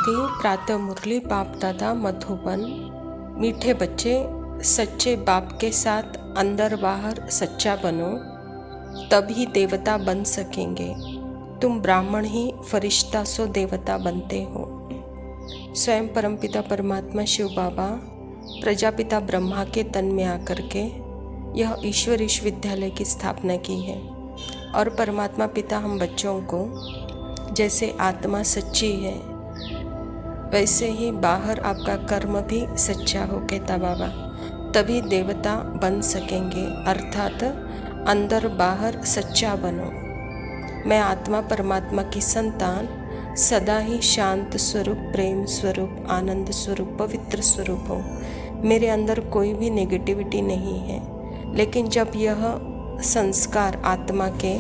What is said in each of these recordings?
शांति प्रातः मुरली बाप दादा मधुबन। मीठे बच्चे, सच्चे बाप के साथ अंदर बाहर सच्चा बनो, तभी देवता बन सकेंगे। तुम ब्राह्मण ही फरिश्ता सो देवता बनते हो। स्वयं परमपिता परमात्मा शिव बाबा प्रजापिता ब्रह्मा के तन में आकर के यह ईश्वर विश्वविद्यालय की स्थापना की है। और परमात्मा पिता हम बच्चों को जैसे आत्मा सच्ची है वैसे ही बाहर आपका कर्म भी सच्चा हो, कहता बाबा, तभी देवता बन सकेंगे। अर्थात अंदर बाहर सच्चा बनो। मैं आत्मा परमात्मा की संतान सदा ही शांत स्वरूप, प्रेम स्वरूप, आनंद स्वरूप, पवित्र स्वरूप हूँ। मेरे अंदर कोई भी नेगेटिविटी नहीं है। लेकिन जब यह संस्कार आत्मा के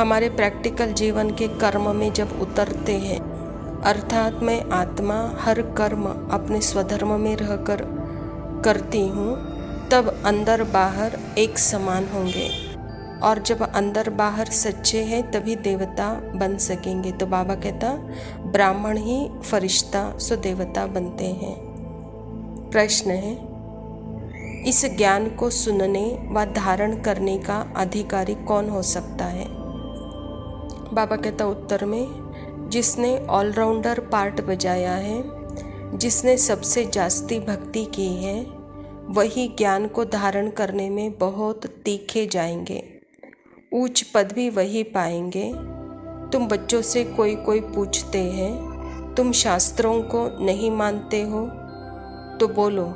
हमारे प्रैक्टिकल जीवन के कर्म में जब उतरते हैं, अर्थात मैं आत्मा हर कर्म अपने स्वधर्म में रहकर करती हूँ, तब अंदर बाहर एक समान होंगे। और जब अंदर बाहर सच्चे हैं तभी देवता बन सकेंगे। तो बाबा कहता ब्राह्मण ही फरिश्ता सो देवता बनते हैं। प्रश्न है, इस ज्ञान को सुनने व धारण करने का अधिकारी कौन हो सकता है? बाबा कहता उत्तर में, जिसने ऑलराउंडर पार्ट बजाया है, जिसने सबसे जास्ती भक्ति की है, वही ज्ञान को धारण करने में बहुत तीखे जाएंगे। ऊंच पद भी वही पाएंगे। तुम बच्चों से कोई पूछते हैं, तुम शास्त्रों को नहीं मानते हो? तो बोलो,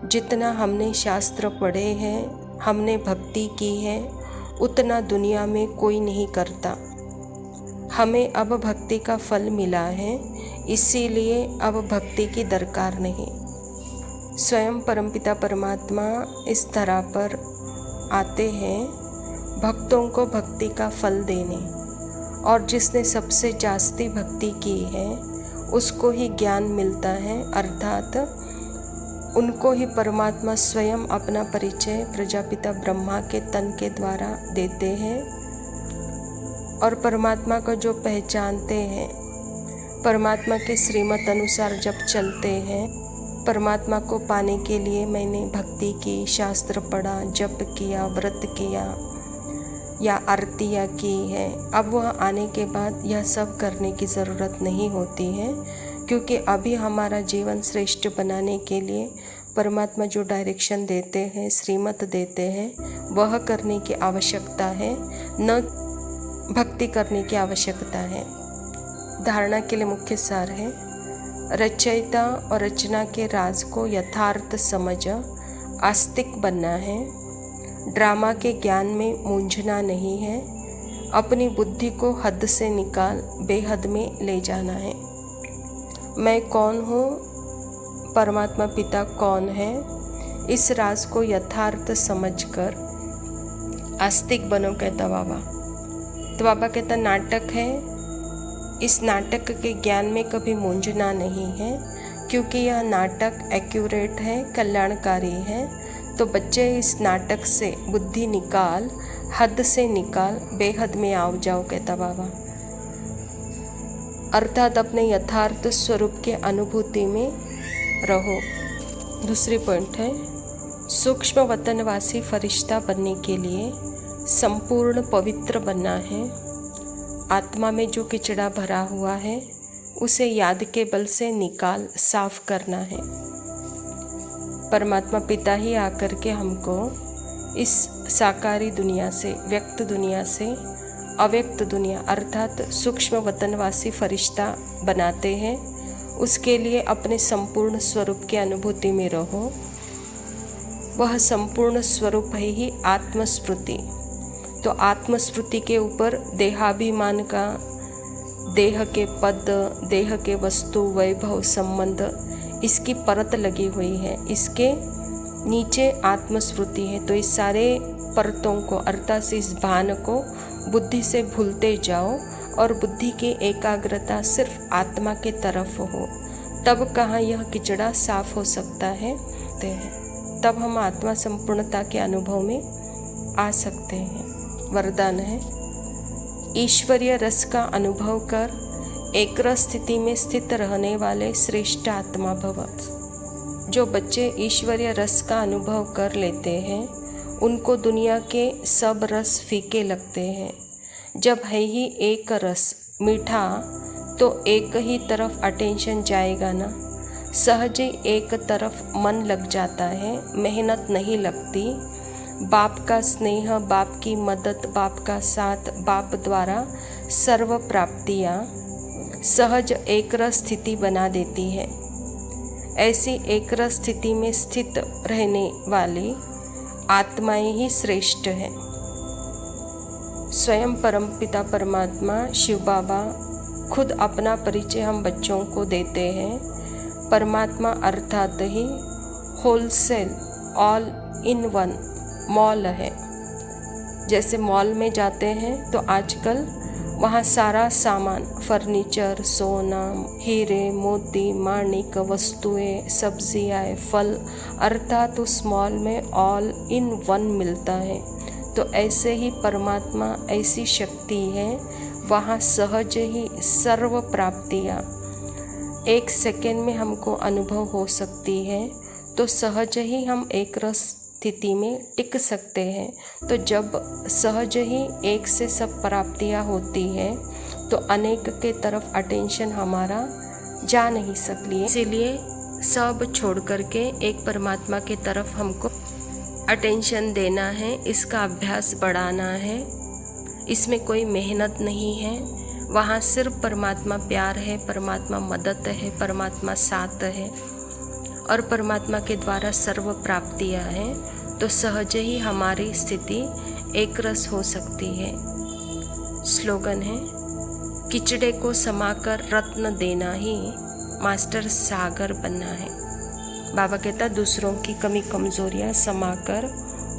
जितना हमने शास्त्र पढ़े हैं, हमने भक्ति की है, उतना दुनिया में कोई नहीं करता। हमें अब भक्ति का फल मिला है, इसीलिए अब भक्ति की दरकार नहीं। स्वयं परमपिता परमात्मा इस तरह पर आते हैं भक्तों को भक्ति का फल देने। और जिसने सबसे जास्ती भक्ति की है उसको ही ज्ञान मिलता है। अर्थात उनको ही परमात्मा स्वयं अपना परिचय प्रजापिता ब्रह्मा के तन के द्वारा देते हैं। और परमात्मा को जो पहचानते हैं, परमात्मा के श्रीमत अनुसार जब चलते हैं, परमात्मा को पाने के लिए मैंने भक्ति की, शास्त्र पढ़ा, जप किया, व्रत किया या आरतियाँ की है, अब वह आने के बाद यह सब करने की ज़रूरत नहीं होती है। क्योंकि अभी हमारा जीवन श्रेष्ठ बनाने के लिए परमात्मा जो डायरेक्शन देते हैं, श्रीमत देते हैं, वह करने की आवश्यकता है, न भक्ति करने की आवश्यकता है। धारणा के लिए मुख्य सार है, रचयिता और रचना के राज को यथार्थ समझ आस्तिक बनना है। ड्रामा के ज्ञान में मूंझना नहीं है। अपनी बुद्धि को हद से निकाल बेहद में ले जाना है। मैं कौन हूँ, परमात्मा पिता कौन है, इस राज को यथार्थ समझकर आस्तिक बनो, कहता बाबा। तो बाबा कहता नाटक है, इस नाटक के ज्ञान में कभी मूंझना नहीं है, क्योंकि यह नाटक एक्यूरेट है, कल्याणकारी है। तो बच्चे इस नाटक से बुद्धि निकाल, हद से निकाल, बेहद में आओ जाओ, कहता बाबा। अर्थात अपने यथार्थ स्वरूप के अनुभूति में रहो। दूसरी पॉइंट है, सूक्ष्म वतनवासी फरिश्ता बनने के लिए संपूर्ण पवित्र बनना है। आत्मा में जो किचड़ा भरा हुआ है उसे याद के बल से निकाल साफ करना है। परमात्मा पिता ही आकर के हमको इस साकारी दुनिया से, व्यक्त दुनिया से अव्यक्त दुनिया अर्थात सूक्ष्म वतनवासी फरिश्ता बनाते हैं। उसके लिए अपने संपूर्ण स्वरूप की अनुभूति में रहो। वह संपूर्ण स्वरूप है ही आत्मस्मृति। तो आत्मस्मृति के ऊपर देहाभिमान का, देह के पद, देह के वस्तु, वैभव, संबंध, इसकी परत लगी हुई है। इसके नीचे आत्मस्मृति है। तो इस सारे परतों को अर्थात इस भान को बुद्धि से भूलते जाओ और बुद्धि की एकाग्रता सिर्फ आत्मा के तरफ हो। तब कहाँ यह किचड़ा साफ हो सकता है, तब हम आत्मा संपूर्णता के अनुभव में आ सकते हैं। वरदान है, ईश्वरीय रस का अनुभव कर एक्रस स्थिति में स्थित रहने वाले श्रेष्ठ आत्मा भव। जो बच्चे ईश्वरीय रस का अनुभव कर लेते हैं उनको दुनिया के सब रस फीके लगते हैं। जब है ही एक रस मीठा तो एक ही तरफ अटेंशन जाएगा ना, सहज ही एक तरफ मन लग जाता है, मेहनत नहीं लगती। बाप का स्नेह, बाप की मदद, बाप का साथ, बाप द्वारा सर्व प्राप्तियाँ सहज एकरस स्थिति बना देती है। ऐसी एकरस स्थिति में स्थित रहने वाली आत्माएं ही श्रेष्ठ है। स्वयं परमपिता परमात्मा शिव बाबा खुद अपना परिचय हम बच्चों को देते हैं। परमात्मा अर्थात ही wholesale all in one mall है। जैसे मॉल में जाते हैं तो आजकल वहाँ सारा सामान, फर्नीचर, सोना, हीरे, मोती, माणिक, वस्तुएं, सब्जियाँ, फल, अर्थात उस मॉल में ऑल इन वन मिलता है। तो ऐसे ही परमात्मा ऐसी शक्ति है, वहाँ सहज ही सर्व प्राप्तियाँ एक सेकेंड में हमको अनुभव हो सकती है। तो सहज ही हम एक रस स्थिति में टिक सकते हैं। तो जब सहज ही एक से सब प्राप्तियाँ होती है तो अनेक के तरफ अटेंशन हमारा जा नहीं सकती। इसीलिए सब छोड़ करके एक परमात्मा की तरफ हमको अटेंशन देना है, इसका अभ्यास बढ़ाना है। इसमें कोई मेहनत नहीं है, वहाँ सिर्फ परमात्मा प्यार है, परमात्मा मदद है, परमात्मा साथ है और परमात्मा के द्वारा सर्व प्राप्तियाँ हैं। तो सहज ही हमारी स्थिति एक रस हो सकती है। स्लोगन है, किचड़े को समाकर रत्न देना ही मास्टर सागर बनना है। बाबा कहता दूसरों की कमी कमजोरियाँ समाकर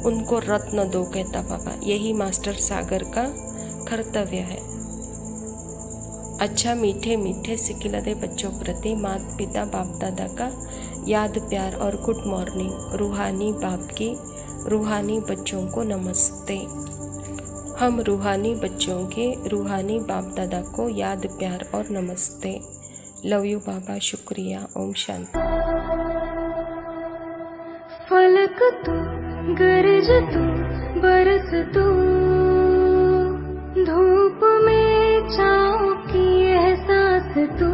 उनको रत्न दो, कहता बाबा, यही मास्टर सागर का कर्तव्य है। अच्छा मीठे मीठे सिकिलदे बच्चों प्रति माता पिता बाप दादा का याद प्यार और गुड मॉर्निंग। रूहानी बाप की रूहानी बच्चों को नमस्ते। हम रूहानी बच्चों के रूहानी बाप दादा को याद प्यार और नमस्ते। लव यू बाबा, शुक्रिया। ओम शांति। फलक तू, गरज तू, बरस तू, धूप में छाँव की एहसास तू।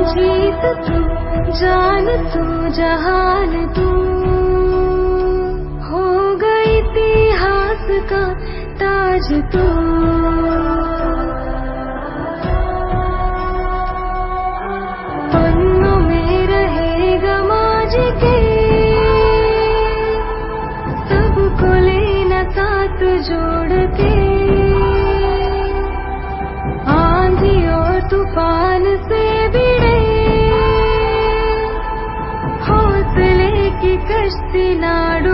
जीत तू, जान तू, जहान तू, हो गई इतिहास का ताज तू। पन्नों में रहेगा माजी के, सबको लेना साथ जोड़ के। आंधी और तूफान से भिड़े हौसले की कश्ती ना डूबे।